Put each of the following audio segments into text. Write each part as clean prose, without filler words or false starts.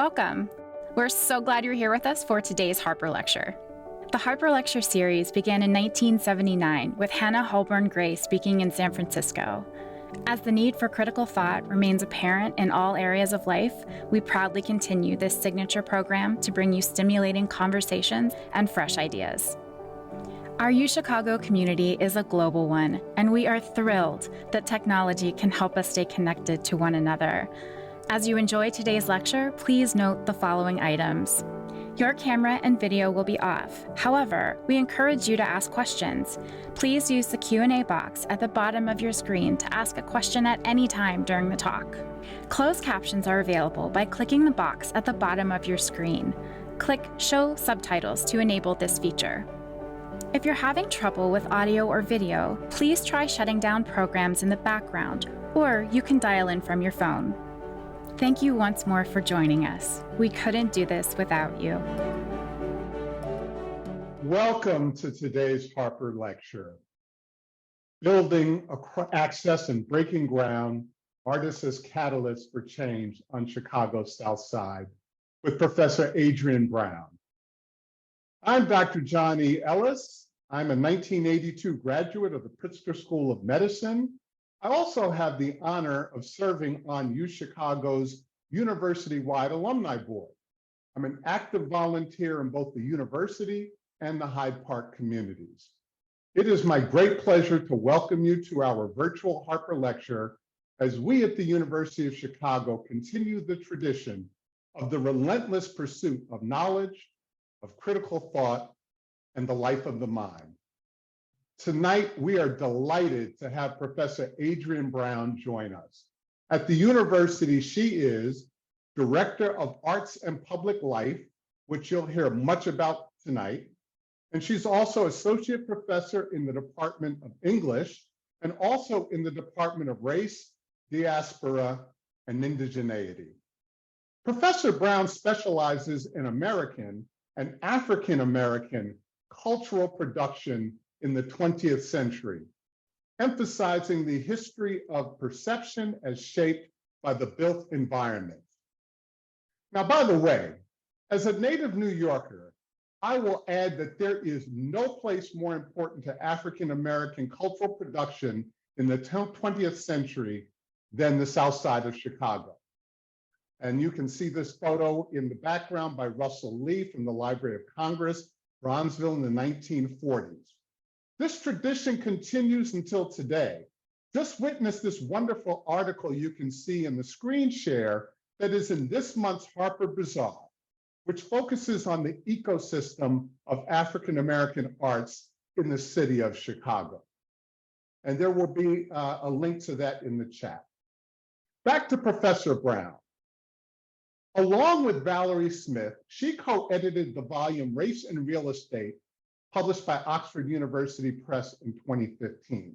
Welcome. We're so glad you're here with us for today's Harper Lecture. The Harper Lecture series began in 1979 with Hannah Holborn Gray speaking in San Francisco. As the need for critical thought remains apparent in all areas of life, we proudly continue this signature program to bring you stimulating conversations and fresh ideas. Our UChicago community is a global one, and we are thrilled that technology can help us stay connected to one another. As you enjoy today's lecture, please note the following items. Your camera and video will be off. However, we encourage you to ask questions. Please use the Q&A box at the bottom of your screen to ask a question at any time during the talk. Closed captions are available by clicking the box at the bottom of your screen. Click Show Subtitles to enable this feature. If you're having trouble with audio or video, please try shutting down programs in the background, or you can dial in from your phone. Thank you once more for joining us. We couldn't do this without you. Welcome to today's Harper Lecture, Building Access and Breaking Ground, Artists as Catalysts for Change on Chicago's South Side, with Professor Adrienne Brown. I'm Dr. John E. Ellis. I'm a 1982 graduate of the Pritzker School of Medicine. I also have the honor of serving on UChicago's university-wide alumni board. I'm an active volunteer in both the university and the Hyde Park communities. It is my great pleasure to welcome you to our virtual Harper Lecture as we at the University of Chicago continue the tradition of the relentless pursuit of knowledge, of critical thought, and the life of the mind. Tonight, we are delighted to have Professor Adrienne Brown join us. At the university, she is Director of Arts and Public Life, which you'll hear much about tonight. And she's also Associate Professor in the Department of English and also in the Department of Race, Diaspora, and Indigeneity. Professor Brown specializes in American and African American cultural production in the 20th century, emphasizing the history of perception as shaped by the built environment. Now, by the way, as a native New Yorker, I will add that there is no place more important to African American cultural production in the 20th century than the South Side of Chicago. And you can see this photo in the background by Russell Lee from the Library of Congress, Bronzeville in the 1940s. This tradition continues until today. Just witness this wonderful article you can see in the screen share that is in this month's Harper Bazaar, which focuses on the ecosystem of African American arts in the city of Chicago. And there will be a link to that in the chat. Back to Professor Brown. Along with Valerie Smith, she co-edited the volume Race and Real Estate, published by Oxford University Press in 2015.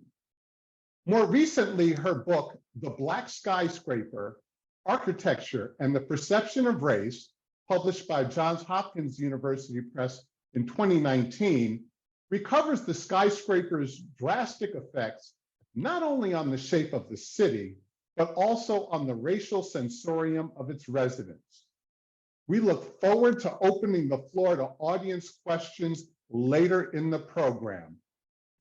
More recently, her book, The Black Skyscraper, Architecture and the Perception of Race, published by Johns Hopkins University Press in 2019, recovers the skyscraper's drastic effects, not only on the shape of the city, but also on the racial sensorium of its residents. We look forward to opening the floor to audience questions later in the program.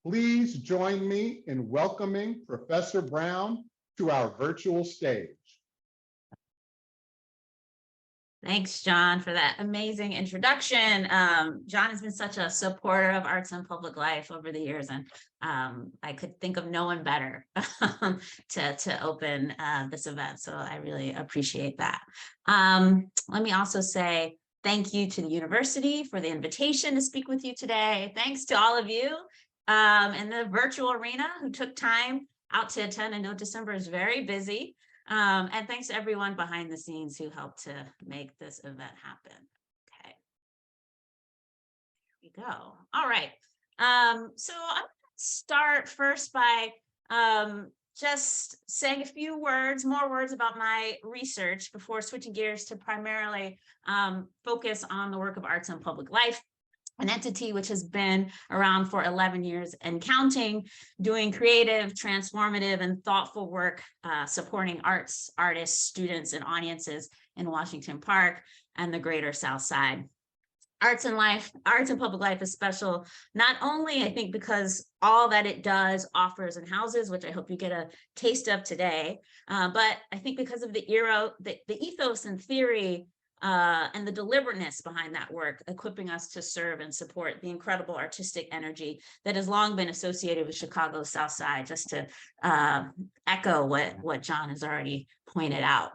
Please join me in welcoming Professor Brown to our virtual stage. Thanks, John, for that amazing introduction. John has been such a supporter of arts and public life over the years, and I could think of no one better to open this event, so I really appreciate that. Let me also say thank you to the university for the invitation to speak with you today. Thanks to all of you in the virtual arena who took time out to attend. I know December is very busy. And thanks to everyone behind the scenes who helped to make this event happen. Okay. Here we go. All right. So I'm going to start first by just saying a few words, more words about my research before switching gears to primarily focus on the work of Arts and Public Life, an entity which has been around for 11 years and counting, doing creative, transformative, and thoughtful work supporting arts, artists, students, and audiences in Washington Park and the greater South Side. Arts and Public Life is special, not only I think because all that it does, offers, and houses, which I hope you get a taste of today, but I think because of the ethos and theory and the deliberateness behind that work, equipping us to serve and support the incredible artistic energy that has long been associated with Chicago's South Side, just to echo what John has already pointed out.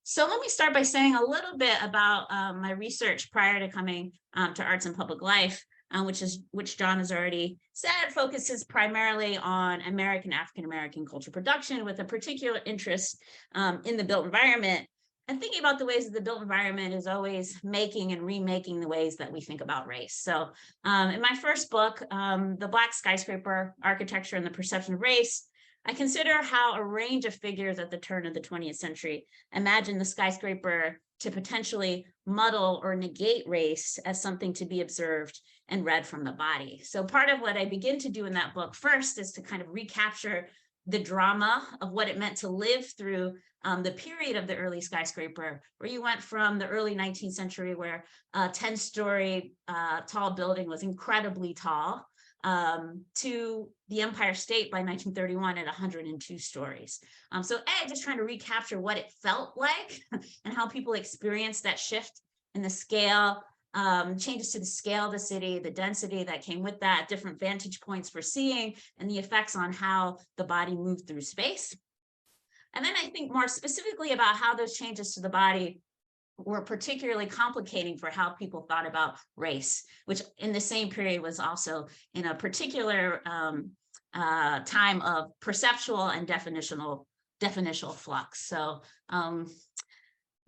So let me start by saying a little bit about my research prior to coming to Arts and Public Life, which John has already said focuses primarily on American African-American cultural production with a particular interest in the built environment, and thinking about the ways that the built environment is always making and remaking the ways that we think about race. So in my first book, The Black Skyscraper, Architecture and the Perception of Race, I consider how a range of figures at the turn of the 20th century imagine the skyscraper to potentially muddle or negate race as something to be observed and read from the body. So part of what I begin to do in that book first is to kind of recapture the drama of what it meant to live through the period of the early skyscraper, where you went from the early 19th century, where a 10-story tall building was incredibly tall, to the Empire State by 1931 at 102 stories. So just trying to recapture what it felt like and how people experienced that shift in the scale, changes to the scale of the city, the density that came with that, different vantage points for seeing, and the effects on how the body moved through space. And then I think more specifically about how those changes to the body were particularly complicating for how people thought about race, which in the same period was also in a particular time of perceptual and definitional flux. So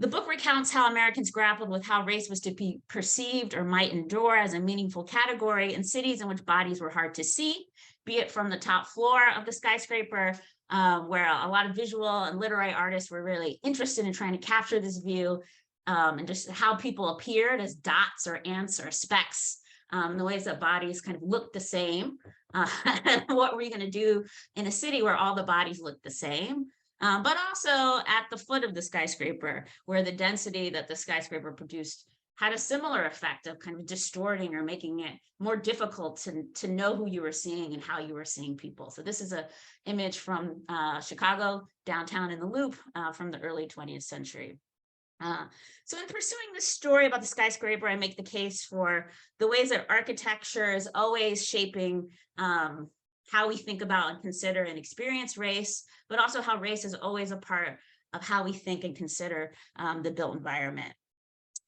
the book recounts how Americans grappled with how race was to be perceived or might endure as a meaningful category in cities in which bodies were hard to see, be it from the top floor of the skyscraper, where a lot of visual and literary artists were really interested in trying to capture this view, and just how people appeared as dots or ants or specks, the ways that bodies kind of looked the same. What were you going to do in a city where all the bodies looked the same? But also at the foot of the skyscraper, where the density that the skyscraper produced had a similar effect of kind of distorting or making it more difficult to know who you were seeing and how you were seeing people. So this is an image from Chicago, downtown in the Loop, from the early 20th century. So in pursuing this story about the skyscraper, I make the case for the ways that architecture is always shaping how we think about and consider and experience race, but also how race is always a part of how we think and consider the built environment.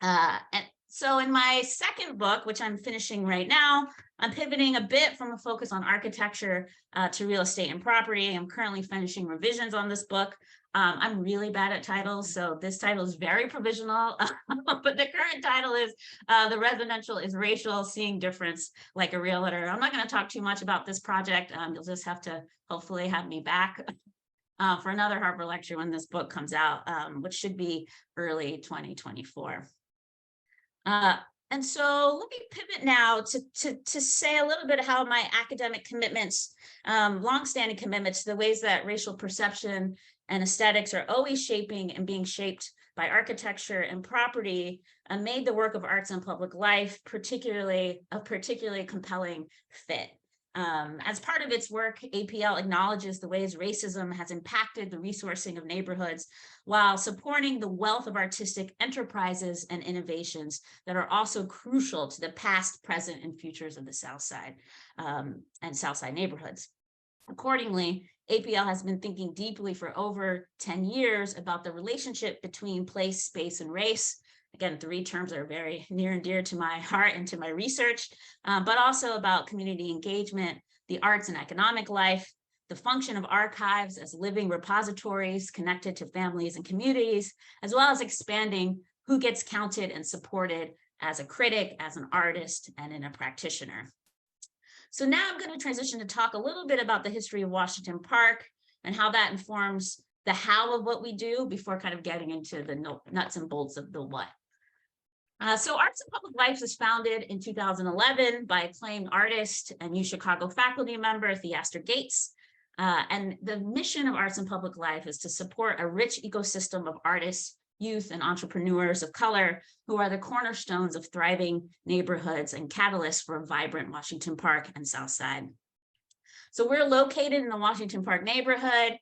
And so in my second book, which I'm finishing right now, I'm pivoting a bit from a focus on architecture to real estate and property. I'm currently finishing revisions on this book. I'm really bad at titles, so this title is very provisional, but the current title is The Residential is Racial, Seeing Difference Like a Realtor. I'm not going to talk too much about this project. You'll just have to hopefully have me back for another Harper lecture when this book comes out, which should be early 2024. And so let me pivot now to say a little bit how my academic commitments, longstanding commitments to the ways that racial perception and aesthetics are always shaping and being shaped by architecture and property, made the work of Arts and Public Life particularly compelling fit. As part of its work, APL acknowledges the ways racism has impacted the resourcing of neighborhoods while supporting the wealth of artistic enterprises and innovations that are also crucial to the past, present, and futures of the South Side and South Side neighborhoods. Accordingly, APL has been thinking deeply for over 10 years about the relationship between place, space, and race. Again, 3 terms that are very near and dear to my heart and to my research, but also about community engagement, the arts and economic life, the function of archives as living repositories connected to families and communities, as well as expanding who gets counted and supported as a critic, as an artist, and in a practitioner. So now I'm going to transition to talk a little bit about the history of Washington Park and how that informs the how of what we do before kind of getting into the nuts and bolts of the what. So Arts and Public Life was founded in 2011 by acclaimed artist and UChicago faculty member Theaster Gates. And the mission of Arts and Public Life is to support a rich ecosystem of artists, youth, and entrepreneurs of color who are the cornerstones of thriving neighborhoods and catalysts for a vibrant Washington Park and South Side. So we're located in the Washington Park neighborhood.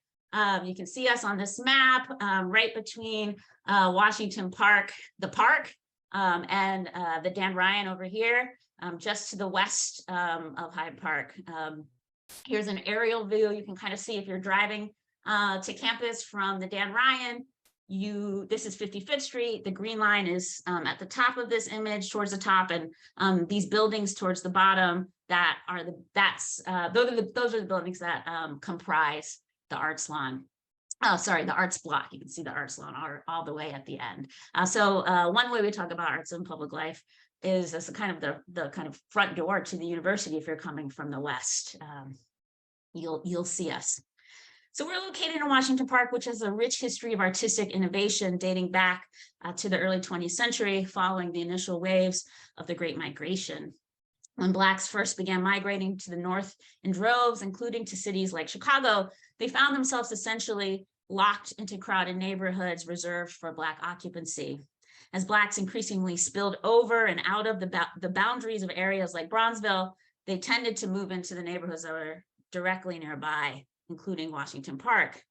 You can see us on this map right between Washington Park, the park, and the Dan Ryan over here, just to the west of Hyde Park. Here's an aerial view. You can kind of see if you're driving to campus from the Dan Ryan. This is 55th Street. The green line is at the top of this image, towards the top, and these buildings towards the bottom that are those are the buildings that comprise the Arts Lawn. Oh, sorry, the Arts Block. You can see the Arts Lawn all the way at the end. So one way we talk about arts in public life is as kind of the kind of front door to the university. If you're coming from the west, you'll see us. So we're located in Washington Park, which has a rich history of artistic innovation dating back to the early 20th century, following the initial waves of the Great Migration. When Blacks first began migrating to the North in droves, including to cities like Chicago, they found themselves essentially locked into crowded neighborhoods reserved for Black occupancy. As Blacks increasingly spilled over and out of the boundaries of areas like Bronzeville, they tended to move into the neighborhoods that were directly nearby, including Washington Park.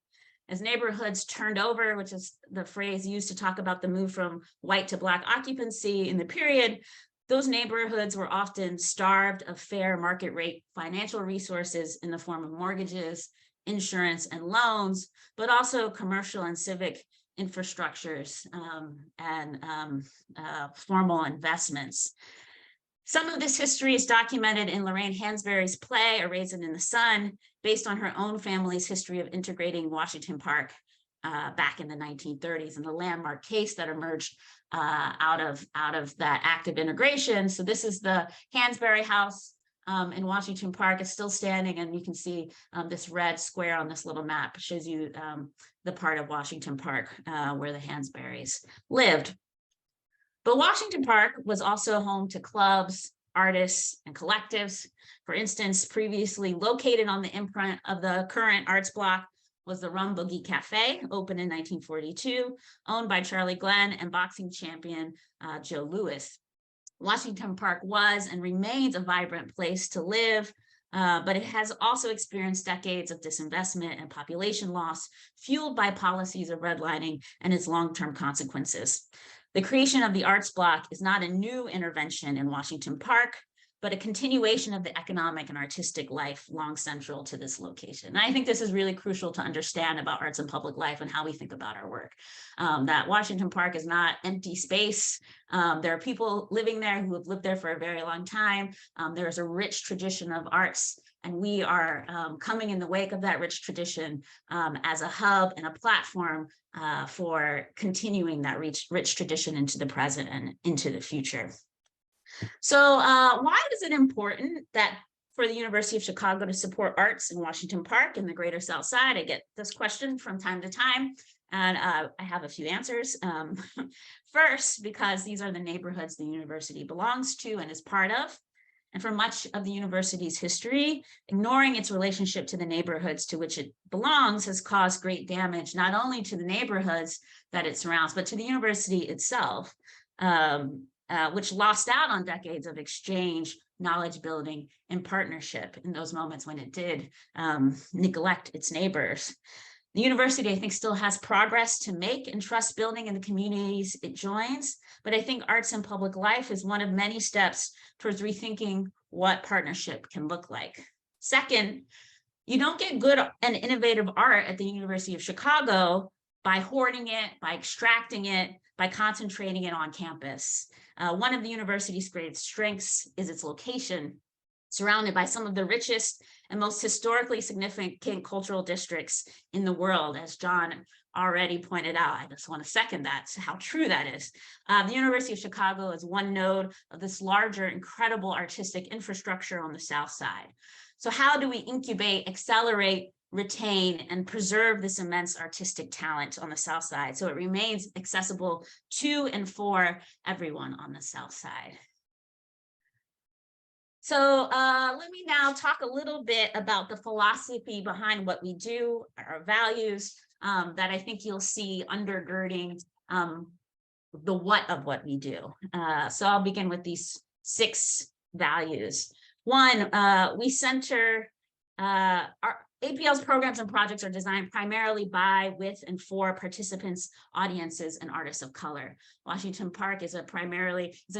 As neighborhoods turned over, which is the phrase used to talk about the move from white to Black occupancy in the period, those neighborhoods were often starved of fair market rate financial resources in the form of mortgages, insurance, and loans, but also commercial and civic infrastructures and formal investments. Some of this history is documented in Lorraine Hansberry's play, A Raisin in the Sun, based on her own family's history of integrating Washington Park back in the 1930s, and the landmark case that emerged out of that act of integration. So this is the Hansberry house in Washington Park. It's still standing, and you can see this red square on this little map shows you the part of Washington Park where the Hansberrys lived. But Washington Park was also home to clubs, artists, and collectives. For instance, previously located on the imprint of the current Arts Block was the Rum Boogie Cafe, opened in 1942, owned by Charlie Glenn and boxing champion Joe Louis. Washington Park was and remains a vibrant place to live, but it has also experienced decades of disinvestment and population loss, fueled by policies of redlining and its long-term consequences. The creation of the Arts Block is not a new intervention in Washington Park, but a continuation of the economic and artistic life long central to this location. And I think this is really crucial to understand about arts and public life and how we think about our work. That Washington Park is not empty space. There are people living there who have lived there for a very long time. There's a rich tradition of arts, and we are coming in the wake of that rich tradition as a hub and a platform for continuing that rich tradition into the present and into the future. So why is it important that for the University of Chicago to support arts in Washington Park and the greater South Side? I get this question from time to time, and I have a few answers. First, because these are the neighborhoods the university belongs to and is part of. And for much of the university's history, ignoring its relationship to the neighborhoods to which it belongs has caused great damage, not only to the neighborhoods that it surrounds, but to the university itself, which lost out on decades of exchange, knowledge building, and partnership in those moments when it did neglect its neighbors. The university, I think, still has progress to make in trust building in the communities it joins, but I think arts and public life is one of many steps towards rethinking what partnership can look like. Second, you don't get good and innovative art at the University of Chicago by hoarding it, by extracting it, by concentrating it on campus. One of the university's greatest strengths is its location, surrounded by some of the richest and most historically significant cultural districts in the world, as John already pointed out. I just want to second that, how true that is. The University of Chicago is one node of this larger, incredible artistic infrastructure on the South Side. So how do we incubate, accelerate, retain, and preserve this immense artistic talent on the South Side so it remains accessible to and for everyone on the South Side? So let me now talk a little bit about the philosophy behind what we do, our values, that I think you'll see undergirding the what of what we do. So I'll begin with these 6 values. One, we center our APL's programs and projects are designed primarily by, with, and for participants, audiences, and artists of color. Washington Park is a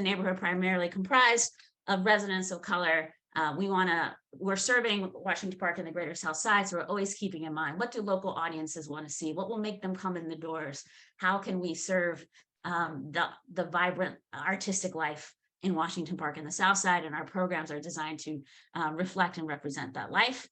neighborhood primarily comprised of residents of color. We're serving Washington Park and the Greater South Side, so we're always keeping in mind, what do local audiences want to see? What will make them come in the doors? How can we serve the vibrant artistic life in Washington Park and the South Side? And our programs are designed to reflect and represent that life.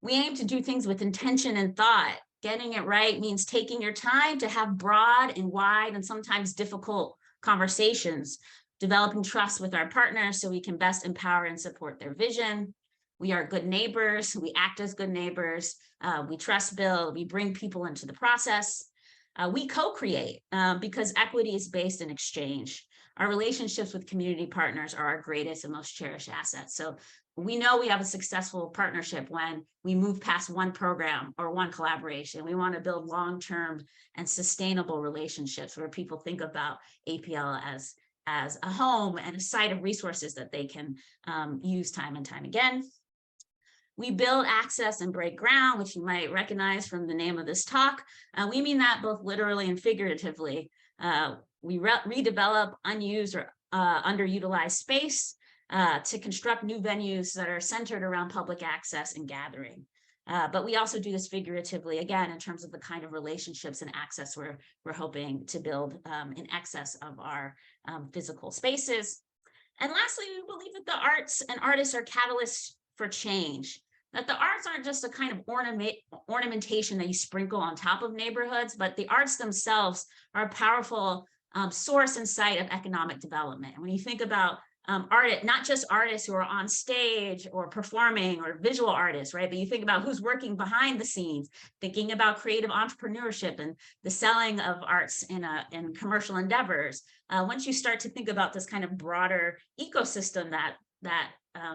We aim to do things with intention and thought. Getting it right means taking your time to have broad and wide and sometimes difficult conversations, developing trust with our partners so we can best empower and support their vision. We are good neighbors. We act as good neighbors. We trust build. We bring people into the process. We co-create because equity is based in exchange. Our relationships with community partners are our greatest and most cherished assets. So we know we have a successful partnership when we move past one program or one collaboration. We want to build long-term and sustainable relationships where people think about APL as a home and a site of resources that they can use time and time again. We build access and break ground, which you might recognize from the name of this talk. We mean that both literally and figuratively. We redevelop unused or underutilized space to construct new venues that are centered around public access and gathering. But we also do this figuratively, again, in terms of the kind of relationships and access we're hoping to build in excess of our physical spaces. And lastly, we believe that the arts and artists are catalysts for change, that the arts aren't just a kind of ornamentation that you sprinkle on top of neighborhoods, but the arts themselves are a powerful source and site of economic development. And when you think about art, not just artists who are on stage or performing or visual artists, right? But you think about who's working behind the scenes, thinking about creative entrepreneurship and the selling of arts in commercial endeavors. Once you start to think about this kind of broader ecosystem that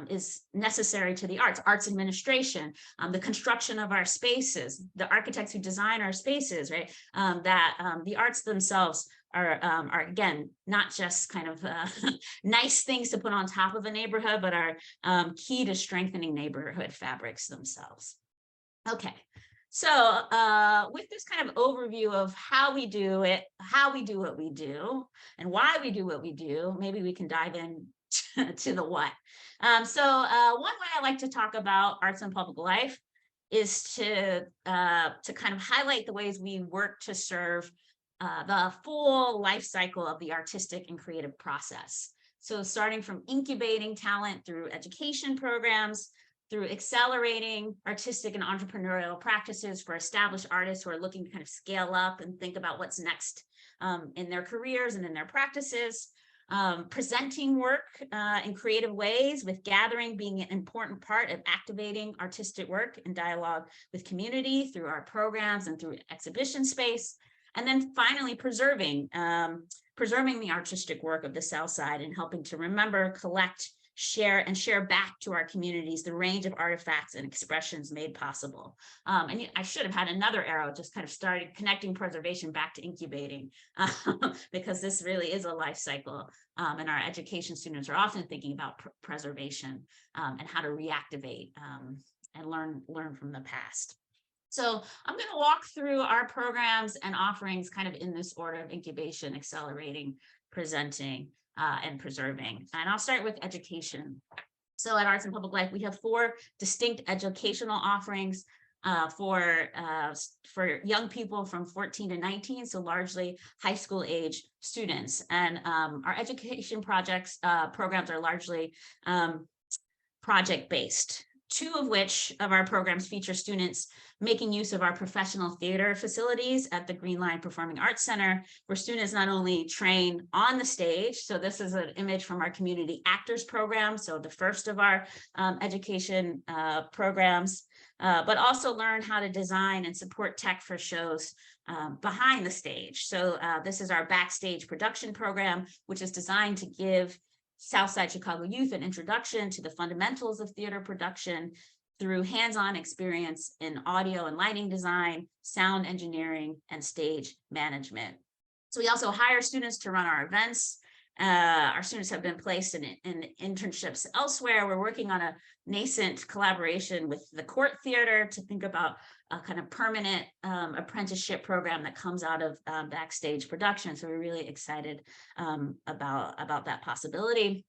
is necessary to the arts administration, the construction of our spaces, the architects who design our spaces, right? The arts themselves are again, not just kind of nice things to put on top of a neighborhood, but are key to strengthening neighborhood fabrics themselves. Okay, so with this kind of overview of how we do it, how we do what we do, and why we do what we do, maybe we can dive in to the what. So one way I like to talk about arts and public life is to kind of highlight the ways we work to serve the full life cycle of the artistic and creative process. So starting from incubating talent through education programs, through accelerating artistic and entrepreneurial practices for established artists who are looking to kind of scale up and think about what's next in their careers and in their practices, presenting work in creative ways, with gathering being an important part of activating artistic work and dialogue with community through our programs and through exhibition space. And then finally preserving the artistic work of the South Side and helping to remember, collect, share back to our communities the range of artifacts and expressions made possible. And I should have had another arrow, just kind of started connecting preservation back to incubating, because this really is a life cycle. And our education students are often thinking about preservation and how to reactivate and learn from the past. So I'm going to walk through our programs and offerings kind of in this order of incubation, accelerating, presenting, and preserving. And I'll start with education. So at Arts and Public Life, we have 4 distinct educational offerings for young people from 14 to 19, so largely high school age students. And our education programs are largely project-based. 2 of our programs feature students making use of our professional theater facilities at the Green Line Performing Arts Center, where students not only train on the stage, so this is an image from our community actors program, so the first of our education programs, but also learn how to design and support tech for shows behind the stage. So this is our backstage production program, which is designed to give Southside Chicago youth an introduction to the fundamentals of theater production, through hands-on experience in audio and lighting design, sound engineering, and stage management. So we also hire students to run our events. Our students have been placed in internships elsewhere. We're working on a nascent collaboration with the Court Theater to think about a kind of permanent apprenticeship program that comes out of backstage production. So we're really excited about that possibility.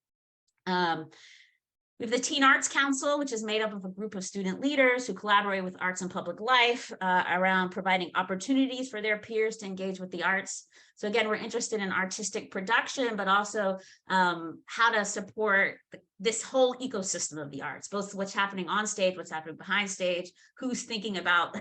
We have the Teen Arts Council, which is made up of a group of student leaders who collaborate with arts and public life around providing opportunities for their peers to engage with the arts. So again, we're interested in artistic production, but also how to support this whole ecosystem of the arts, both what's happening on stage, what's happening behind stage, who's thinking about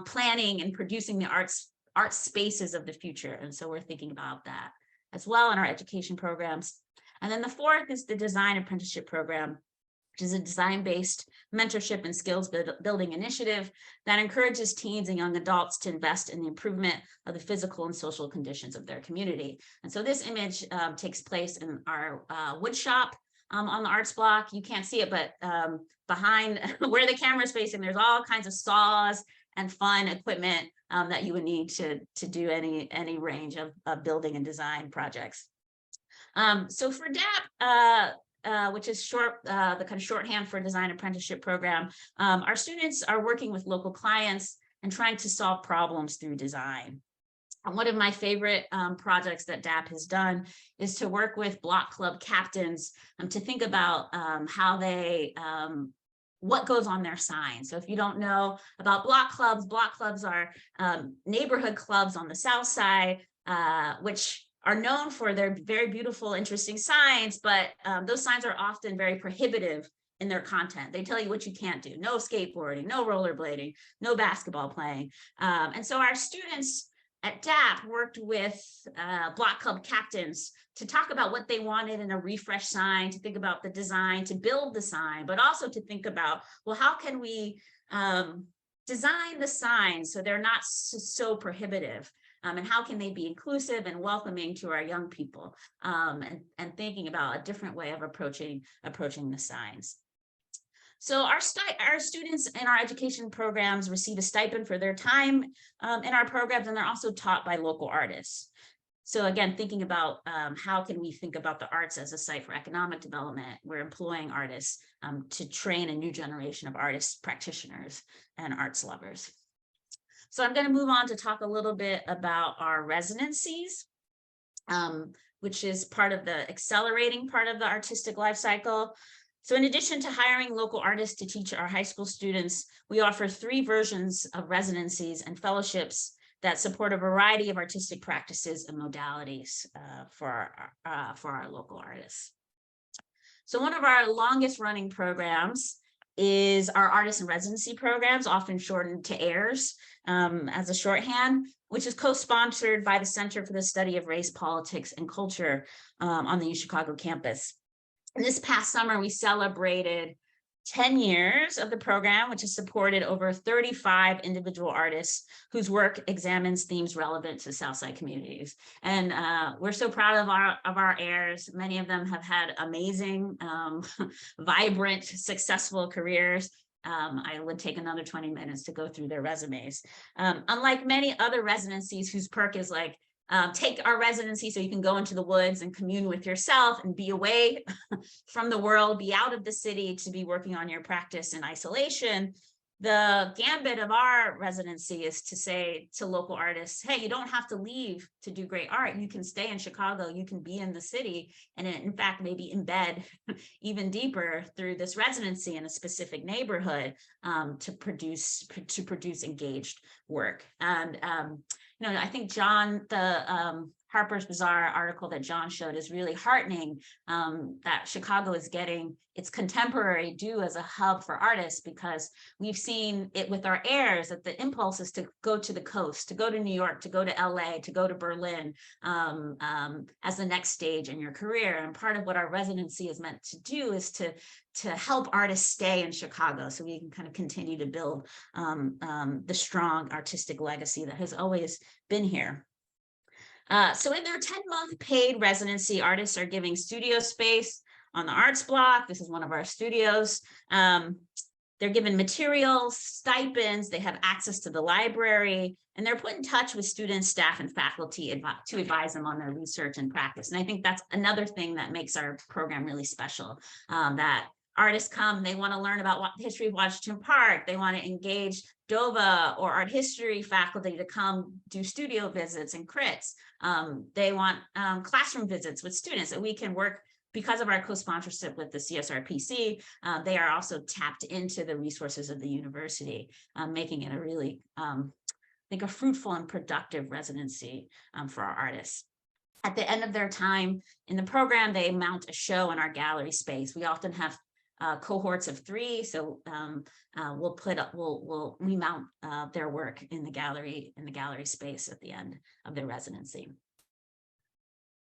planning and producing the art spaces of the future. And so we're thinking about that as well in our education programs. And then the fourth is the Design Apprenticeship Program, which is a design-based mentorship and skills building initiative that encourages teens and young adults to invest in the improvement of the physical and social conditions of their community. And so this image takes place in our wood shop on the arts block. You can't see it, but behind where the camera is facing, there's all kinds of saws and fun equipment that you would need to do any range of building and design projects. So for DAP, which is the kind of shorthand for Design Apprenticeship Program, our students are working with local clients and trying to solve problems through design. And one of my favorite projects that DAP has done is to work with block club captains to think about how they what goes on their sign. So if you don't know about block clubs are neighborhood clubs on the South Side, which are known for their very beautiful, interesting signs, but those signs are often very prohibitive in their content. They tell you what you can't do: no skateboarding, no rollerblading, no basketball playing. And so our students at DAP worked with block club captains to talk about what they wanted in a refresh sign, to think about the design, to build the sign, but also to think about, well, how can we design the signs so they're not so prohibitive? And how can they be inclusive and welcoming to our young people, and thinking about a different way of approaching the signs. So our students in our education programs receive a stipend for their time in our programs, and they're also taught by local artists. So again, thinking about how can we think about the arts as a site for economic development. We're employing artists to train a new generation of artists, practitioners, and arts lovers. So I'm going to move on to talk a little bit about our residencies, which is part of the accelerating part of the artistic life cycle. So in addition to hiring local artists to teach our high school students, we offer 3 versions of residencies and fellowships that support a variety of artistic practices and modalities for our local artists. So one of our longest running programs is our artist in residency programs, often shortened to AIRS as a shorthand, which is co-sponsored by the Center for the Study of Race, Politics, and Culture on the UChicago campus. And this past summer, we celebrated 10 years of the program, which has supported over 35 individual artists whose work examines themes relevant to Southside communities. And we're so proud of our heirs. Many of them have had amazing, vibrant, successful careers. I would take another 20 minutes to go through their resumes. Unlike many other residencies whose perk is like, take our residency so you can go into the woods and commune with yourself and be away from the world, be out of the city to be working on your practice in isolation. The gambit of our residency is to say to local artists, hey, you don't have to leave to do great art. You can stay in Chicago, you can be in the city, and in fact, maybe embed even deeper through this residency in a specific neighborhood to produce engaged work. And I think John, the Harper's Bazaar article that John showed is really heartening, that Chicago is getting its contemporary due as a hub for artists, because we've seen it with our heirs that the impulse is to go to the coast, to go to New York, to go to LA, to go to Berlin as the next stage in your career. And part of what our residency is meant to do is to help artists stay in Chicago so we can kind of continue to build the strong artistic legacy that has always been here. So in their 10-month paid residency, artists are giving studio space on the arts block. This is one of our studios. They're given materials, stipends, they have access to the library, and they're put in touch with students, staff, and faculty to advise them on their research and practice. And I think that's another thing that makes our program really special, that artists come, they want to learn about the history of Washington Park, they want to engage DOVA or art history faculty to come do studio visits and crits. They want classroom visits with students, that we can work. Because of our co-sponsorship with the CSRPC, they are also tapped into the resources of the university, making it a really, I think, a fruitful and productive residency for our artists. At the end of their time in the program, they mount a show in our gallery space. We often have cohorts of 3, so we'll remount their work in the gallery space at the end of their residency.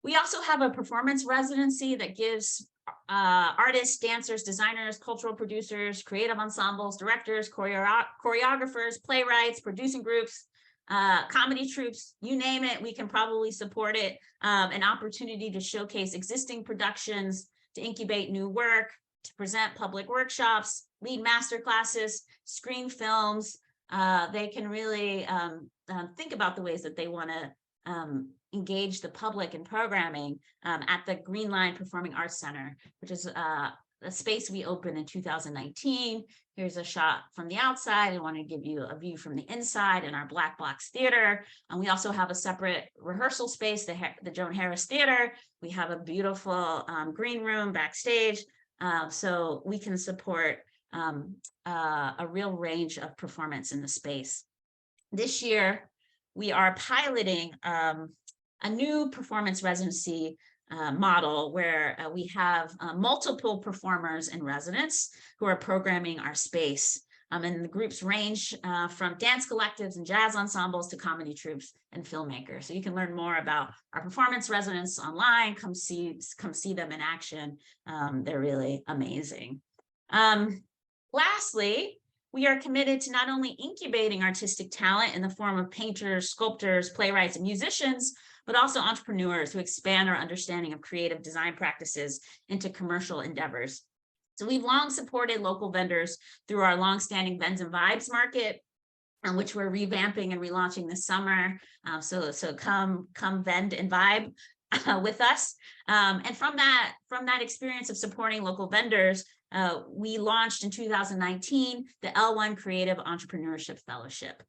We also have a performance residency that gives artists, dancers, designers, cultural producers, creative ensembles, directors, choreographers, playwrights, producing groups, comedy troupes, you name it, we can probably support it, an opportunity to showcase existing productions, to incubate new work, to present public workshops, lead master classes, screen films. They can really think about the ways that they want to engage the public in programming at the Green Line Performing Arts Center, which is a space we opened in 2019. Here's a shot from the outside. I want to give you a view from the inside in our Black Box Theater. And we also have a separate rehearsal space, the Joan Harris Theater. We have a beautiful green room backstage. So we can support a real range of performance in the space. This year, we are piloting a new performance residency model where we have multiple performers in residence who are programming our space. And the groups range from dance collectives and jazz ensembles to comedy troupes and filmmakers. So you can learn more about our performance residents online. Come see them in action. They're really amazing. Lastly, we are committed to not only incubating artistic talent in the form of painters, sculptors, playwrights, and musicians, but also entrepreneurs who expand our understanding of creative design practices into commercial endeavors. So we've long supported local vendors through our longstanding Vends and Vibes market, which we're revamping and relaunching this summer. So come vend and vibe with us. And from that experience of supporting local vendors, we launched in 2019 the L1 Creative Entrepreneurship Fellowship.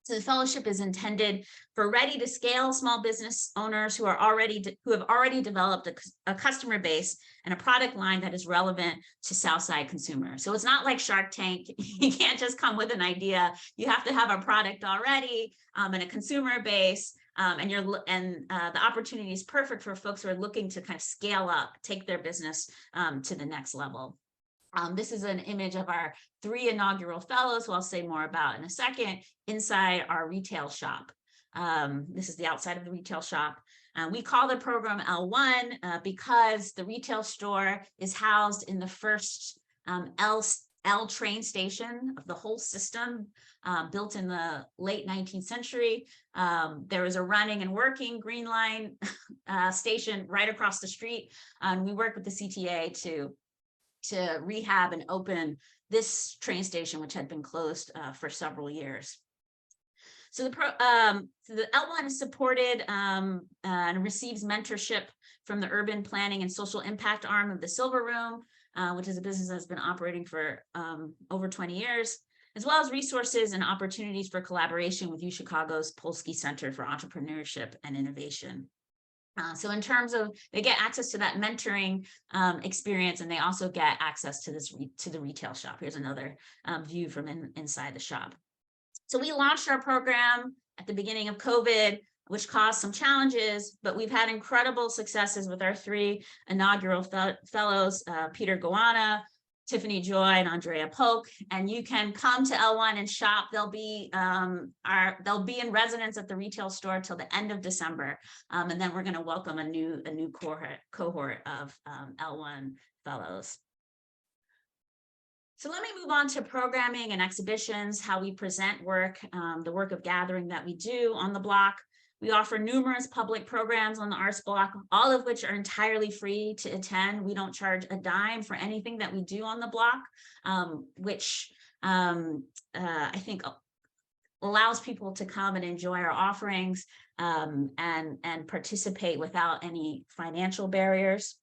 So the fellowship is intended for ready to scale small business owners who have already developed a customer base and a product line that is relevant to Southside consumers. So it's not like Shark Tank. You can't just come with an idea. You have to have a product already and a consumer base. And the opportunity is perfect for folks who are looking to kind of scale up, take their business to the next level. This is an image of our 3 inaugural fellows, who I'll say more about in a second, inside our retail shop. This is the outside of the retail shop. We call the program L1 because the retail store is housed in the first L train station of the whole system, built in the late 19th century. There is a running and working Green Line station right across the street. And we work with the CTA to rehab and open this train station, which had been closed for several years. So the L1 is supported and receives mentorship from the urban planning and social impact arm of the Silver Room, which is a business that's been operating for over 20 years, as well as resources and opportunities for collaboration with UChicago's Polsky Center for Entrepreneurship and Innovation. So in terms of, they get access to that mentoring experience, and they also get access to the retail shop. Here's another view from inside the shop. So we launched our program at the beginning of COVID, which caused some challenges, but we've had incredible successes with our 3 inaugural fellows, Peter Gowana, Tiffany Joy, and Andrea Polk. And you can come to L1 and shop. They'll be in residence at the retail store till the end of December, and then we're going to welcome a new cohort of L1 fellows. So let me move on to programming and exhibitions, how we present work, the work of gathering that we do on the block. We offer numerous public programs on the Arts Block, all of which are entirely free to attend. We don't charge a dime for anything that we do on the block, which I think allows people to come and enjoy our offerings and participate without any financial barriers.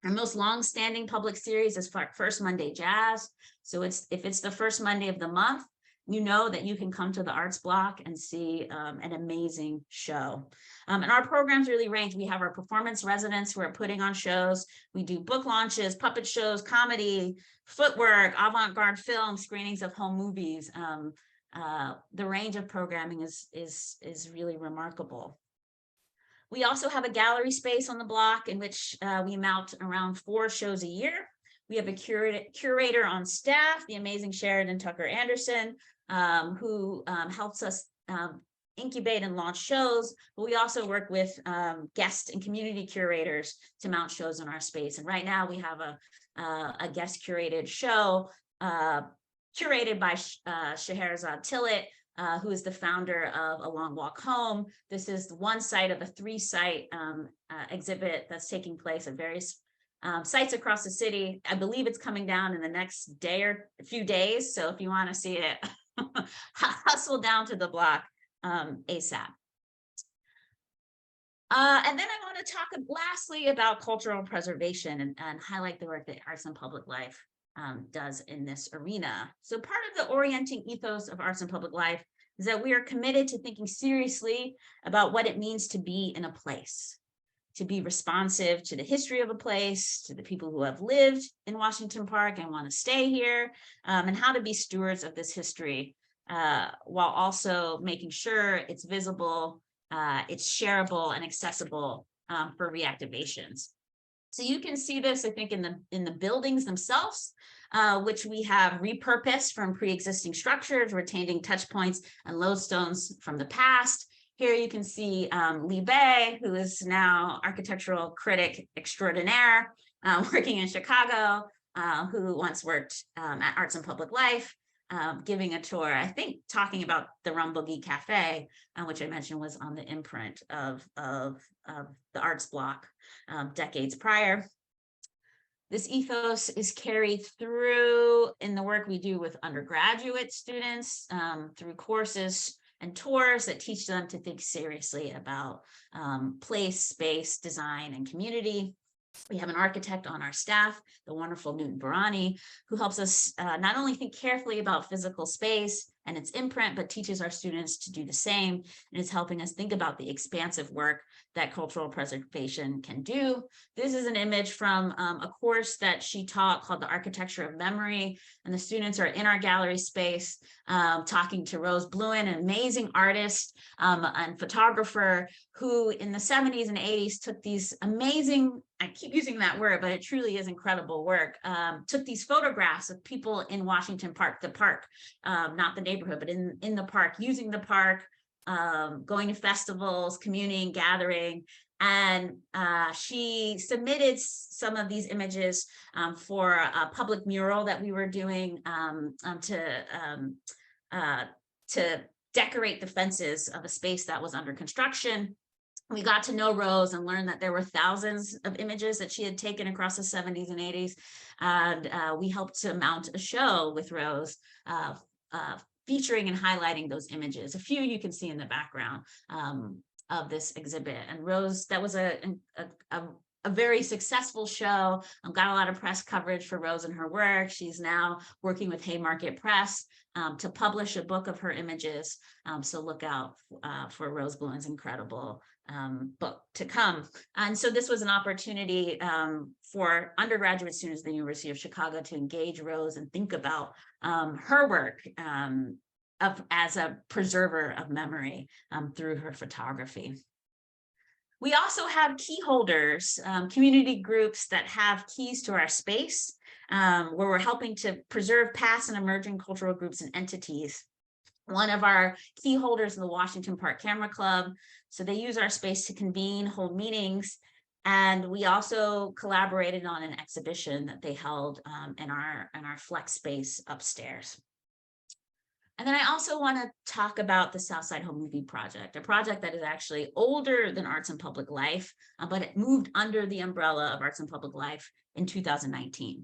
Our most long-standing public series is First Monday Jazz. So if it's the first Monday of the month, you know that you can come to the Arts Block and see an amazing show. And our programs really range. We have our performance residents who are putting on shows. We do book launches, puppet shows, comedy, footwork, avant-garde film, screenings of home movies. The range of programming is really remarkable. We also have a gallery space on the block in which we mount around 4 shows a year. We have a curator on staff, the amazing Sheridan Tucker Anderson, who helps us incubate and launch shows, but we also work with guest and community curators to mount shows in our space. And right now we have a guest curated show curated by Scheherazade Tillett, who is the founder of A Long Walk Home. This is one site of a 3-site exhibit that's taking place at various sites across the city. I believe it's coming down in the next day or a few days. So if you want to see it, hustle down to the block ASAP. And then I want to talk lastly about cultural preservation and highlight the work that Arts and Public Life does in this arena. So part of the orienting ethos of Arts and Public Life is that we are committed to thinking seriously about what it means to be in a place, to be responsive to the history of a place, to the people who have lived in Washington Park and want to stay here, and how to be stewards of this history, while also making sure it's visible, it's shareable and accessible for reactivations. So you can see this, I think, in the buildings themselves, which we have repurposed from pre-existing structures, retaining touch points and lodestones from the past. Here you can see Lee Bay, who is now architectural critic extraordinaire, working in Chicago, who once worked at Arts and Public Life, giving a tour, I think talking about the Rum Boogie Cafe, which I mentioned was on the imprint of the Arts Block decades prior. This ethos is carried through in the work we do with undergraduate students through courses and tours that teach them to think seriously about place, space, design, and community. We have an architect on our staff, the wonderful Newton Barani, who helps us not only think carefully about physical space and its imprint, but teaches our students to do the same, and is helping us think about the expansive work that cultural preservation can do. This is an image from a course that she taught called The Architecture of Memory, and the students are in our gallery space talking to Rose Bluen, an amazing artist and photographer who in the 70s and 80s took these amazing, I keep using that word, but it truly is incredible work, took these photographs of people in Washington Park, the park, not the neighborhood, but in the park, using the park, going to festivals, communing, gathering, and she submitted some of these images for a public mural that we were doing to decorate the fences of a space that was under construction. We got to know Rose and learned that there were thousands of images that she had taken across the 70s and 80s. And we helped to mount a show with Rose featuring and highlighting those images. A few you can see in the background of this exhibit. And Rose, that was a very successful show. Got a lot of press coverage for Rose and her work. She's now working with Haymarket Press to publish a book of her images. So look out for Rose Bluen's incredible book to come. And so this was an opportunity for undergraduate students at the University of Chicago to engage Rose and think about her work as a preserver of memory through her photography. We also have key holders, community groups that have keys to our space, where we're helping to preserve past and emerging cultural groups and entities. One of our key holders in the Washington Park Camera Club. So they use our space to convene, hold meetings. And we also collaborated on an exhibition that they held in our flex space upstairs. And then I also want to talk about the Southside Home Movie Project, a project that is actually older than Arts and Public Life, but it moved under the umbrella of Arts and Public Life in 2019.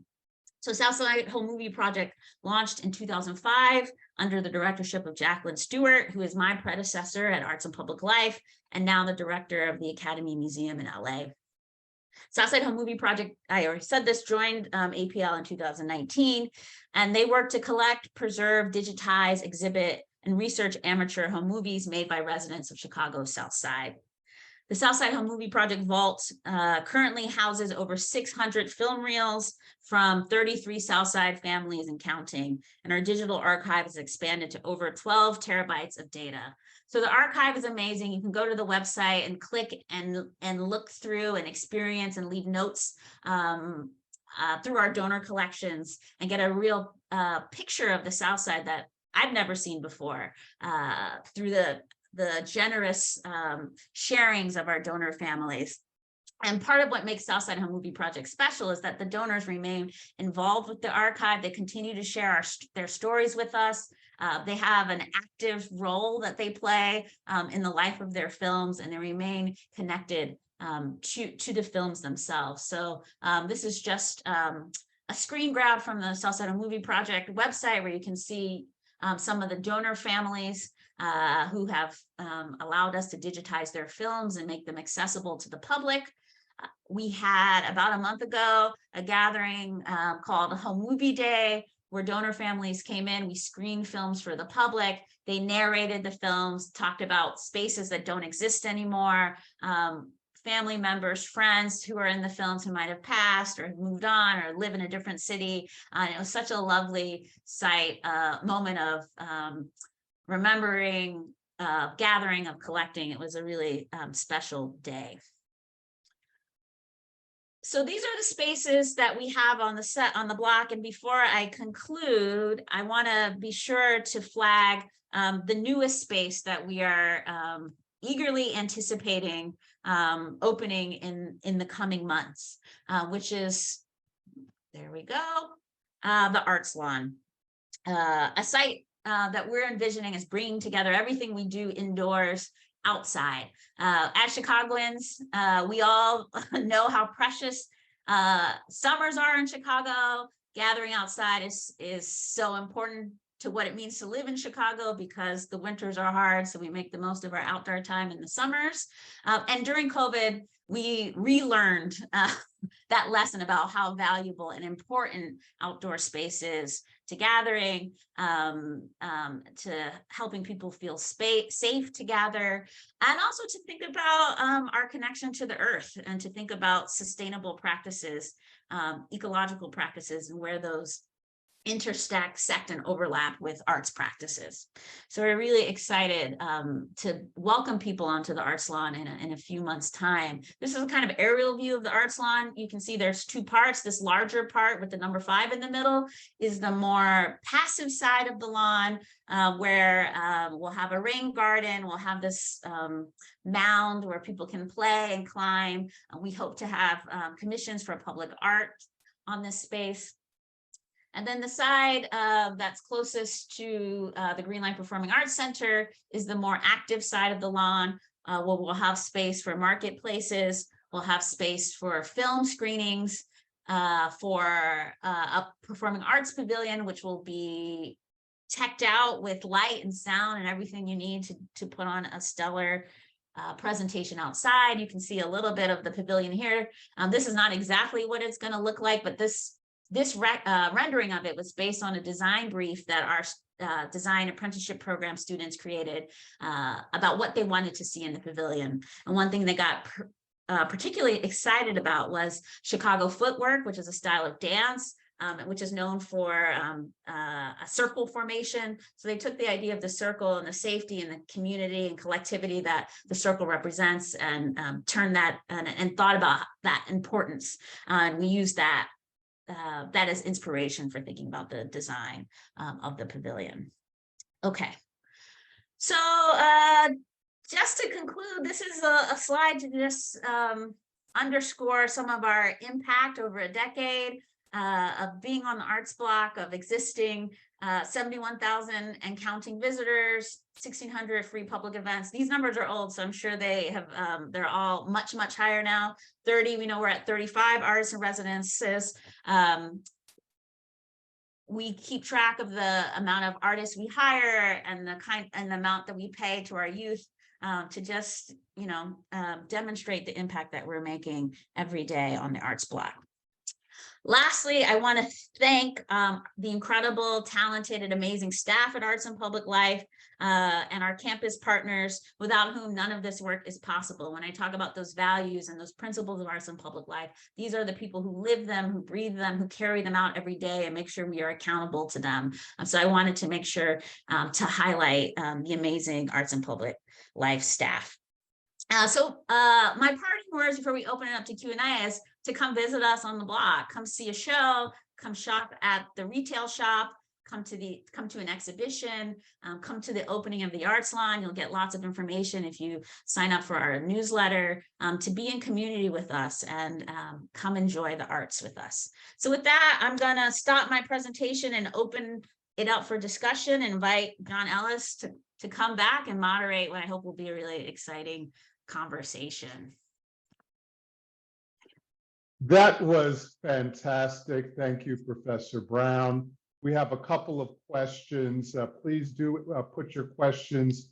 So Southside Home Movie Project launched in 2005 under the directorship of Jacqueline Stewart, who is my predecessor at Arts and Public Life, and now the director of the Academy Museum in LA. Southside Home Movie Project, I already said this, joined APL in 2019, and they work to collect, preserve, digitize, exhibit, and research amateur home movies made by residents of Chicago's South Side. The Southside Home Movie Project Vault currently houses over 600 film reels from 33 Southside families and counting, and our digital archive has expanded to over 12 terabytes of data. So the archive is amazing. You can go to the website and click and look through and experience and leave notes through our donor collections and get a real picture of the Southside that I've never seen before through the generous sharings of our donor families. And part of what makes Southside Home Movie Project special is that the donors remain involved with the archive. They continue to share their stories with us. They have an active role that they play in the life of their films, and they remain connected to the films themselves. So this is just a screen grab from the Southside Home Movie Project website, where you can see some of the donor families who have allowed us to digitize their films and make them accessible to the public. We had about a month ago a gathering called Home Movie Day, where donor families came in. We screened films for the public. They narrated the films, talked about spaces that don't exist anymore, family members, friends who are in the films who might have passed or moved on or live in a different city. It was such a lovely moment of remembering, gathering, of collecting. It was a really special day. So these are the spaces that we have on the block. And before I conclude, I want to be sure to flag the newest space that we are eagerly anticipating opening in the coming months, which is, there we go, the Arts Lawn, a site that we're envisioning is bringing together everything we do indoors, outside. As Chicagoans, we all know how precious summers are in Chicago. Gathering outside is so important to what it means to live in Chicago, because the winters are hard, so we make the most of our outdoor time in the summers. And during COVID, we relearned that lesson about how valuable and important outdoor space is to gathering, to helping people feel safe to gather, and also to think about our connection to the earth, and to think about sustainable practices, ecological practices, and where those intersect and overlap with arts practices. So we're really excited to welcome people onto the Arts Lawn in a few months' time. This is a kind of aerial view of the Arts Lawn. You can see there's two parts. This larger part with the number 5 in the middle is the more passive side of the lawn, where we'll have a rain garden. We'll have this mound where people can play and climb. We hope to have commissions for public art on this space. And then the side that's closest to the Green Line Performing Arts Center is the more active side of the lawn, where we'll have space for marketplaces. We'll have space for film screenings, for a performing arts pavilion, which will be teched out with light and sound and everything you need to put on a stellar presentation outside. You can see a little bit of the pavilion here. This is not exactly what it's going to look like, but this rendering of it was based on a design brief that our design apprenticeship program students created about what they wanted to see in the pavilion. And one thing they got particularly excited about was Chicago footwork, which is a style of dance, which is known for a circle formation. So they took the idea of the circle and the safety and the community and collectivity that the circle represents, and turned that and thought about that importance. And we used that as inspiration for thinking about the design of the pavilion. Okay, so just to conclude, this is a slide to just underscore some of our impact over a decade of being on the arts block, of existing 71,000 and counting visitors, 1,600 free public events. These numbers are old, so I'm sure they have they're all much higher now. 30, we know we're at 35 artists and residences. we keep track of the amount of artists we hire and the amount that we pay to our youth, to just, demonstrate the impact that we're making every day on the arts block. Lastly, I want to thank the incredible, talented, and amazing staff at Arts and Public Life, and our campus partners, without whom none of this work is possible. When I talk about those values and those principles of Arts and Public Life, these are the people who live them, who breathe them, who carry them out every day and make sure we are accountable to them. So I wanted to make sure to highlight the amazing Arts and Public Life staff. So my parting words before we open it up to Q&A is to come visit us on the block, come see a show, come shop at the retail shop, come to an exhibition, come to the opening of the Arts Lawn. You'll get lots of information if you sign up for our newsletter, to be in community with us and come enjoy the arts with us. So with that, I'm gonna stop my presentation and open it up for discussion, and invite John Ellis to come back and moderate what I hope will be a really exciting conversation. That was fantastic. Thank you, Professor Brown. We have a couple of questions. Please do put your questions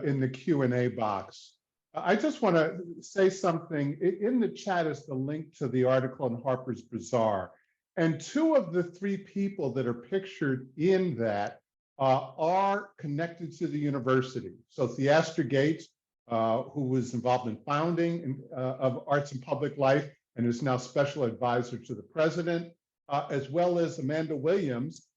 in the Q&A box. I just want to say something. In the chat is the link to the article in Harper's Bazaar. And two of the three people that are pictured in that are connected to the university. So Theaster Gates, who was involved in founding of Arts and Public Life and is now special advisor to the president, as well as Amanda Williams,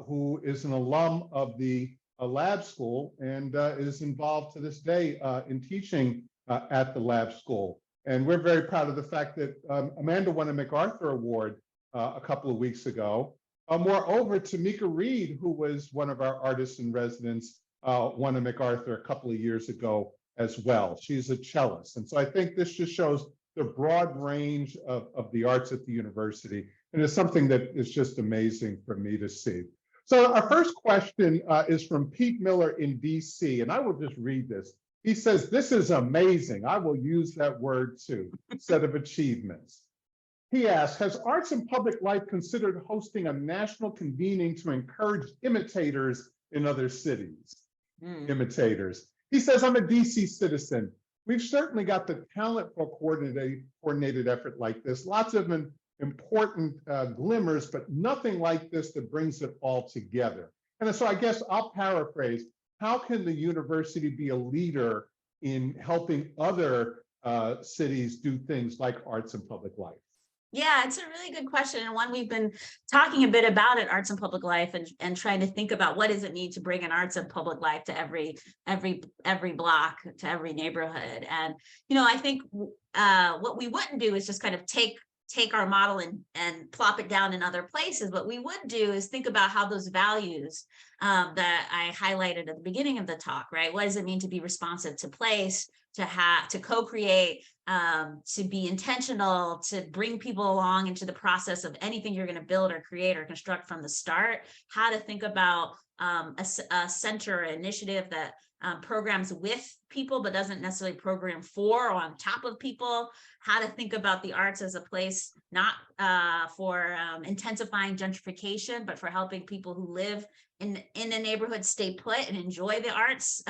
who is an alum of the lab school and is involved to this day in teaching at the lab school. And we're very proud of the fact that Amanda won a MacArthur Award a couple of weeks ago. Moreover, Tamika Reed, who was one of our artists in residence, won a MacArthur a couple of years ago as well. She's a cellist. And so I think this just shows the broad range of the arts at the university. And it's something that is just amazing for me to see. So our first question is from Pete Miller in DC, and I will just read this. He says, "This is amazing." I will use that word too, set of achievements. He asks, has Arts and Public Life considered hosting a national convening to encourage imitators in other cities? Imitators. He says, I'm a DC citizen. We've certainly got the talent for a coordinated effort like this. Lots of important glimmers, but nothing like this that brings it all together. And so I guess I'll paraphrase. How can the university be a leader in helping other cities do things like Arts and Public Life? Yeah, it's a really good question, and one we've been talking a bit about at Arts and Public Life, and trying to think about what does it mean to bring an Arts and Public Life to every block, to every neighborhood. And I think what we wouldn't do is just kind of take our model and plop it down in other places. What we would do is think about how those values that I highlighted at the beginning of the talk, right? What does it mean to be responsive to place, to co-create, to be intentional, to bring people along into the process of anything you're going to build or create or construct from the start, how to think about a center or initiative that programs with people but doesn't necessarily program for or on top of people, how to think about the arts as a place not for intensifying gentrification, but for helping people who live in a neighborhood stay put and enjoy the arts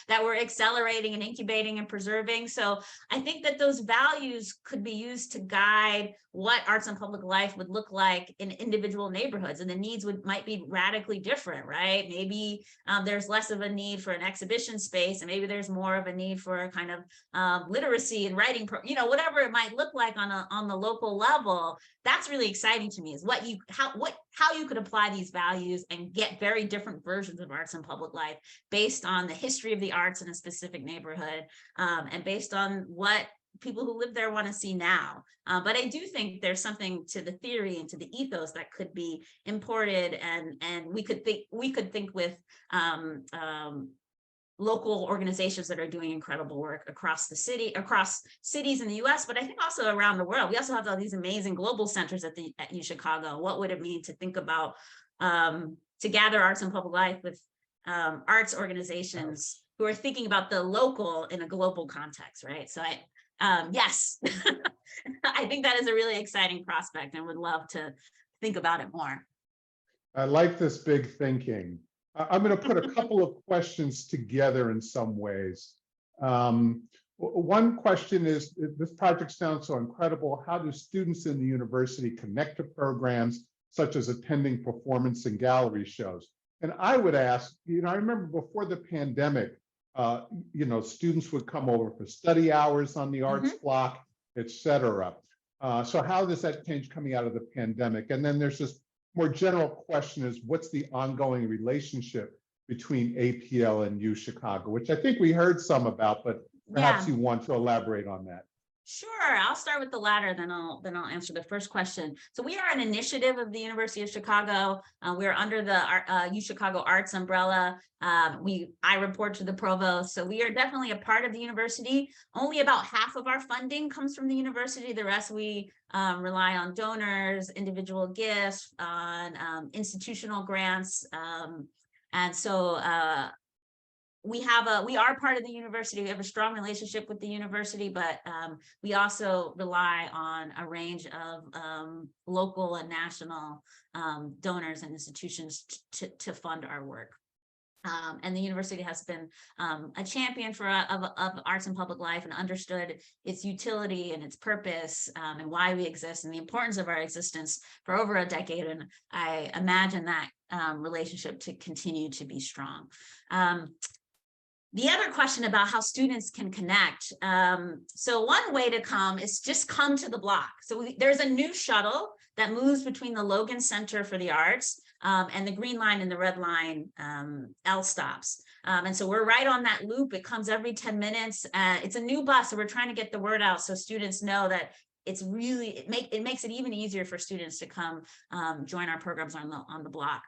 that we're accelerating and incubating and preserving. So I think that those values could be used to guide what Arts and Public Life would look like in individual neighborhoods, and the needs might be radically different, right? Maybe there's less of a need for an exhibition space, and maybe there's more of a need for a kind of literacy and writing, whatever it might look like on the local level. That's really exciting to me, is how you could apply these values and get very different versions of Arts and Public Life based on the history of the arts in a specific neighborhood, and based on what people who live there want to see now. But I do think there's something to the theory and to the ethos that could be imported, and we could think with local organizations that are doing incredible work across cities in the US, but I think also around the world. We also have all these amazing global centers at UChicago. What would it mean to think about to gather Arts and Public Life with arts organizations who are thinking about the local in a global context, right? So yes, I think that is a really exciting prospect and would love to think about it more. I like this big thinking. I'm going to put a couple of questions together in some ways. One question is, this project sounds so incredible. How do students in the university connect to programs such as attending performance and gallery shows? And I would ask, I remember before the pandemic, students would come over for study hours on the arts block, et cetera. So how does that change coming out of the pandemic? And then there's this more general question is, what's the ongoing relationship between APL and UChicago, which I think we heard some about, but perhaps you want to elaborate on that. Sure, I'll start with the latter, then I'll answer the first question. So we are an initiative of the University of Chicago. We're under the UChicago Arts umbrella. I report to the provost, so we are definitely a part of the university. Only about half of our funding comes from the university. The rest we rely on donors, individual gifts, on institutional grants, and so we are part of the university. We have a strong relationship with the university, but we also rely on a range of local and national donors and institutions to fund our work. And the university has been a champion of arts and public life, and understood its utility and its purpose, and why we exist and the importance of our existence for over a decade. And I imagine that relationship to continue to be strong. The other question about how students can connect. So one way to come is just come to the block. So there's a new shuttle that moves between the Logan Center for the Arts and the Green Line and the Red Line L stops. And so we're right on that loop. It comes every 10 minutes. It's a new bus, so we're trying to get the word out so students know that it's really, it makes it even easier for students to come join our programs on the block.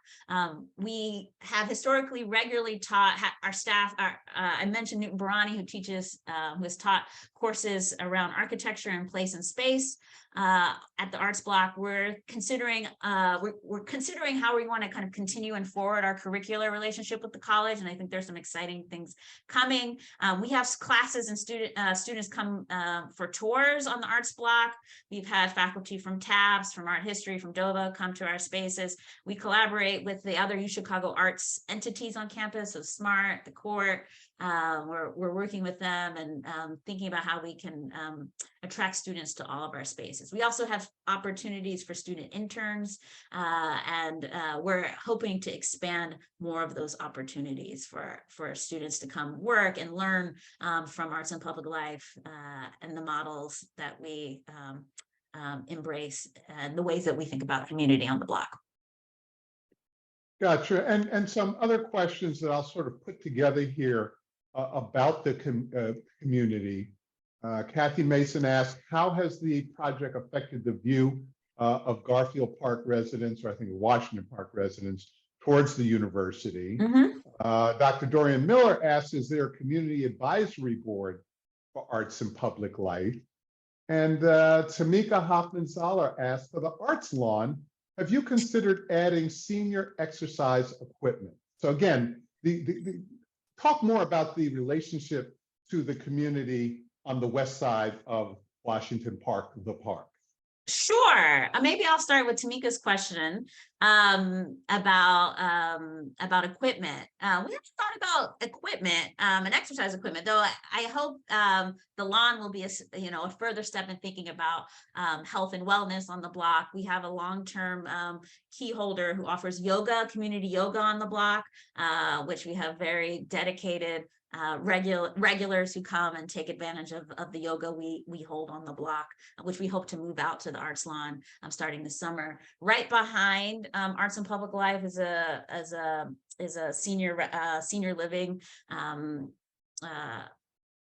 We have historically regularly taught our staff. I mentioned Newton Barani, who has taught courses around architecture and place and space at the Arts Block. We're considering how we want to kind of continue and forward our curricular relationship with the college, and I think there's some exciting things coming. We have classes and students come for tours on the Arts Block. We've had faculty from TABS, from Art History, from DOVA come to our spaces. We collaborate with the other UChicago arts entities on campus, so SMART, the Court. We're working with them and thinking about how we can attract students to all of our spaces. We also have opportunities for student interns, and we're hoping to expand more of those opportunities for students to come work and learn from arts and public life and the models that we embrace and the ways that we think about community on the block. Gotcha. And some other questions that I'll sort of put together here about the community. Kathy Mason asked, how has the project affected the view of Garfield Park residents, or I think Washington Park residents, towards the university? Dr. Dorian Miller asked, is there a community advisory board for arts and public life? And Tamika Hoffman-Zoller asked, for the arts lawn, have you considered adding senior exercise equipment? So again, talk more about the relationship to the community on the west side of Washington Park, the park. Sure. Maybe I'll start with Tamika's question about equipment. We haven't thought about equipment and exercise equipment, though. I hope the lawn will be a further step in thinking about health and wellness on the block. We have a long-term key holder who offers yoga, community yoga on the block, which we have very dedicated regulars who come and take advantage of the yoga we hold on the block, which we hope to move out to the arts lawn starting this summer. Right behind Arts and Public Life is a senior living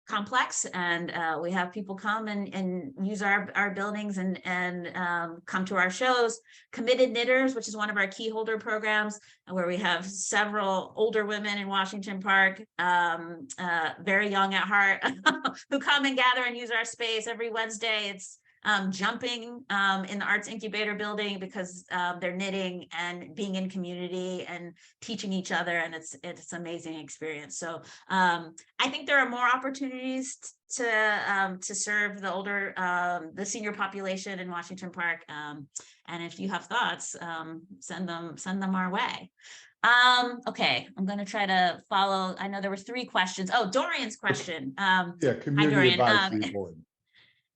complex, and we have people come and use our buildings and come to our shows. Committed Knitters, which is one of our key holder programs, where we have several older women in Washington Park, very young at heart, who come and gather and use our space every Wednesday. It's jumping in the Arts Incubator building because they're knitting and being in community and teaching each other, and it's an amazing experience. So I think there are more opportunities to serve the older, the senior population in Washington Park. And if you have thoughts, send them our way. Okay, I'm going to try to follow. I know there were 3 questions. Oh, Dorian's question. Yeah, Hi, Community Dorian. Advisory Board.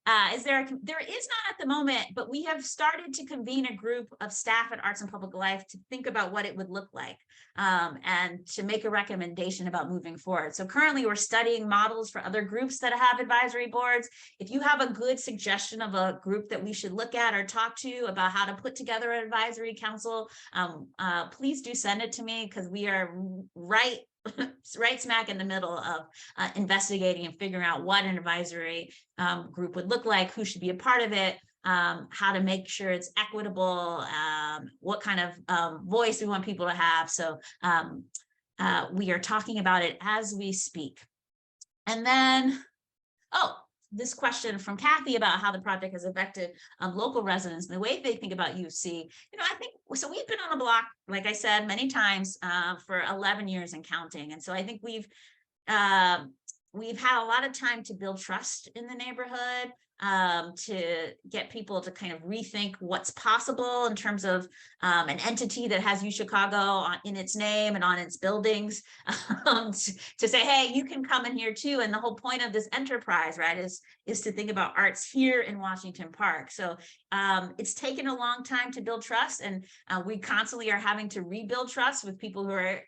There is not at the moment, but we have started to convene a group of staff at Arts and Public Life to think about what it would look like, and to make a recommendation about moving forward. So currently we're studying models for other groups that have advisory boards. If you have a good suggestion of a group that we should look at or talk to about how to put together an advisory council, please do send it to me, because we are right smack in the middle of investigating and figuring out what an advisory group would look like, who should be a part of it, how to make sure it's equitable, what kind of voice we want people to have. So we are talking about it as we speak. And then, this question from Kathy about how the project has affected local residents and the way they think about UC. I think, so we've been on the block, like I said, many times for 11 years and counting. And so I think we've had a lot of time to build trust in the neighborhood, to get people to kind of rethink what's possible in terms of an entity that has UChicago in its name and on its buildings, to say, hey, you can come in here too. And the whole point of this enterprise, right, is to think about arts here in Washington Park. So it's taken a long time to build trust, and we constantly are having to rebuild trust with people who are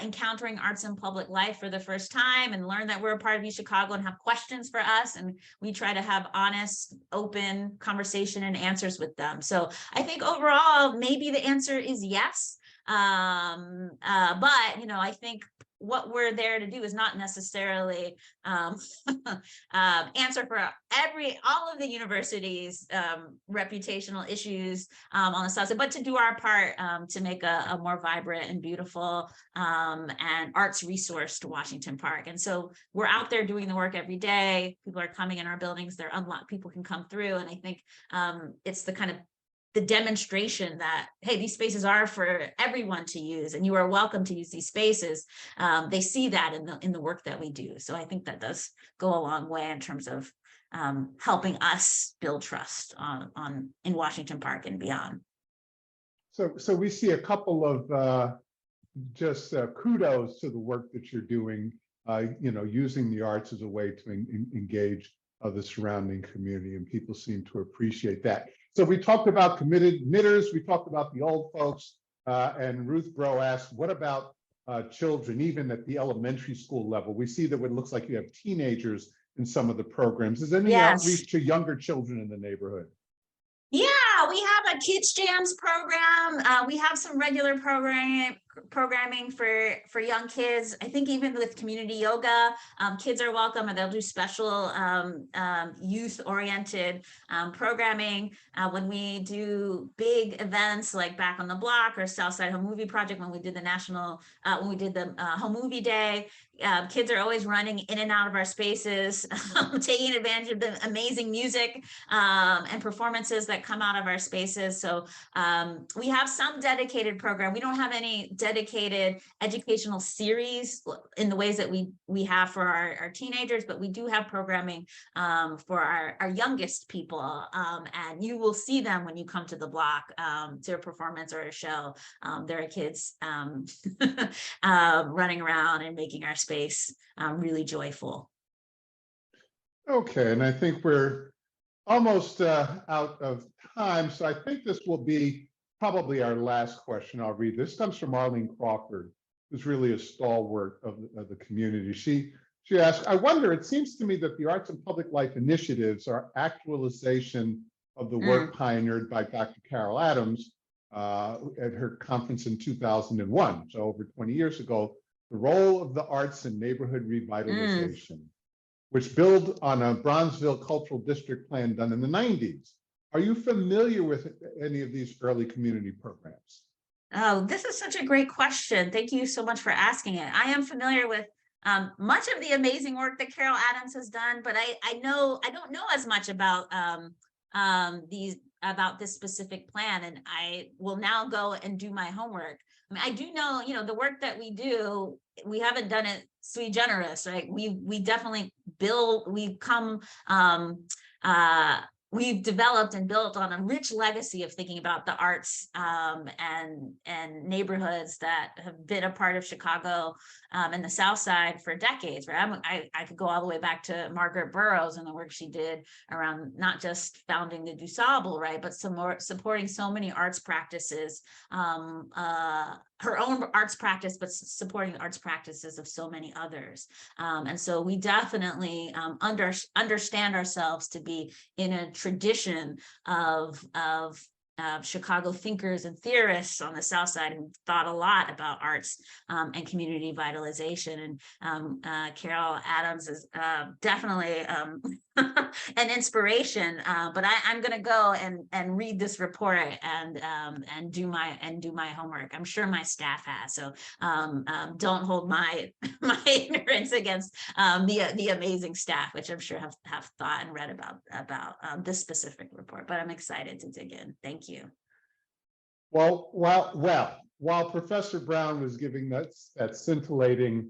encountering arts and public life for the first time, and learn that we're a part of UChicago and have questions for us. And we try to have honest, open conversation and answers with them. So I think overall, maybe the answer is yes. But, I think what we're there to do is not necessarily answer for all of the university's reputational issues on the south side, but to do our part to make a more vibrant and beautiful and arts resource to Washington Park. And so we're out there doing the work every day. People are coming in our buildings, they're unlocked, people can come through. And I think it's the kind of the demonstration that, hey, these spaces are for everyone to use, and you are welcome to use these spaces. They see that in the work that we do. So I think that does go a long way in terms of helping us build trust in Washington Park and beyond. So we see a couple of just kudos to the work that you're doing, using the arts as a way to engage the surrounding community, and people seem to appreciate that. So we talked about committed knitters, we talked about the old folks, and Ruth Bro asked, what about children, even at the elementary school level? We see that it looks like you have teenagers in some of the programs. Is there any outreach to younger children in the neighborhood? Yeah, we have a Kids Jams program. We have some regular programming for young kids. I think even with community yoga, kids are welcome, and they'll do special youth-oriented programming. When we do big events like Back on the Block or Southside Home Movie Project, when we did the Home Movie Day, kids are always running in and out of our spaces, taking advantage of the amazing music and performances that come out of our spaces. So we have some dedicated program. We don't have any dedicated educational series in the ways that we have for our teenagers, but we do have programming for our youngest people, and you will see them when you come to the block to a performance or a show. There are kids running around and making our space really joyful. Okay, and I think we're almost out of time, so I think this will be probably our last question. I'll read this. Comes from Arlene Crawford, who's really a stalwart of the community. She asked, I wonder, it seems to me that the arts and public life initiatives are actualization of the work pioneered by Dr. Carol Adams at her conference in 2001, so over 20 years ago, the role of the arts in neighborhood revitalization, which build on a Bronzeville Cultural District plan done in the 90s. Are you familiar with any of these early community programs? Oh, this is such a great question. Thank you so much for asking it. I am familiar with much of the amazing work that Carol Adams has done, but I don't know as much about this specific plan, and I will now go and do my homework. I mean, I do know, the work that we do, we haven't done it sui generis, right? We definitely we've developed and built on a rich legacy of thinking about the arts and neighborhoods that have been a part of Chicago and the South Side for decades, right? I could go all the way back to Margaret Burroughs and the work she did around not just founding the DuSable, right, but supporting so many arts practices, her own arts practice, but supporting the arts practices of so many others. And so we definitely understand ourselves to be in a tradition of Chicago thinkers and theorists on the South Side who thought a lot about arts and community vitalization. And Carol Adams is definitely an inspiration. But I'm going to go and read this report and do my homework. I'm sure my staff has. So don't hold my ignorance against the amazing staff, which I'm sure have thought and read about this specific report. But I'm excited to dig in. Thank you. Well, while Professor Brown was giving that scintillating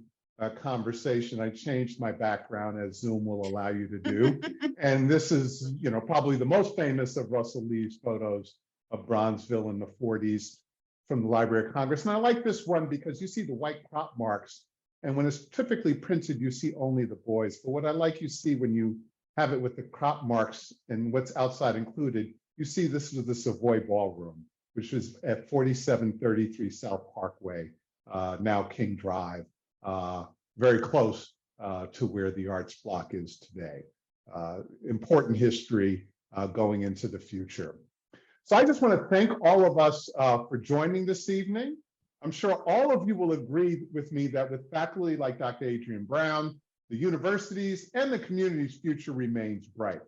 conversation, I changed my background, as Zoom will allow you to do. And this is, probably the most famous of Russell Lee's photos of Bronzeville in the 40s from the Library of Congress. And I like this one because you see the white crop marks, and when it's typically printed, you see only the boys. But what I like you see when you have it with the crop marks and what's outside included, you see this was the Savoy Ballroom, which was at 4733 South Parkway, now King Drive, very close to where the Arts Block is today. Important history going into the future. So I just want to thank all of us for joining this evening. I'm sure all of you will agree with me that with faculty like Dr. Adrienne Brown, the universities and the community's future remains bright.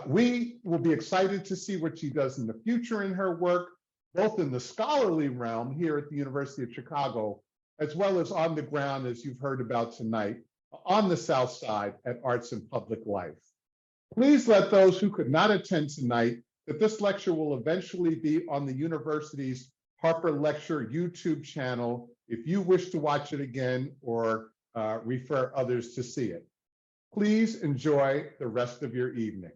We will be excited to see what she does in the future in her work, both in the scholarly realm here at the University of Chicago, as well as on the ground, as you've heard about tonight, on the South Side at Arts and Public Life. Please let those who could not attend tonight that this lecture will eventually be on the university's Harper Lecture YouTube channel if you wish to watch it again or refer others to see it. Please enjoy the rest of your evening.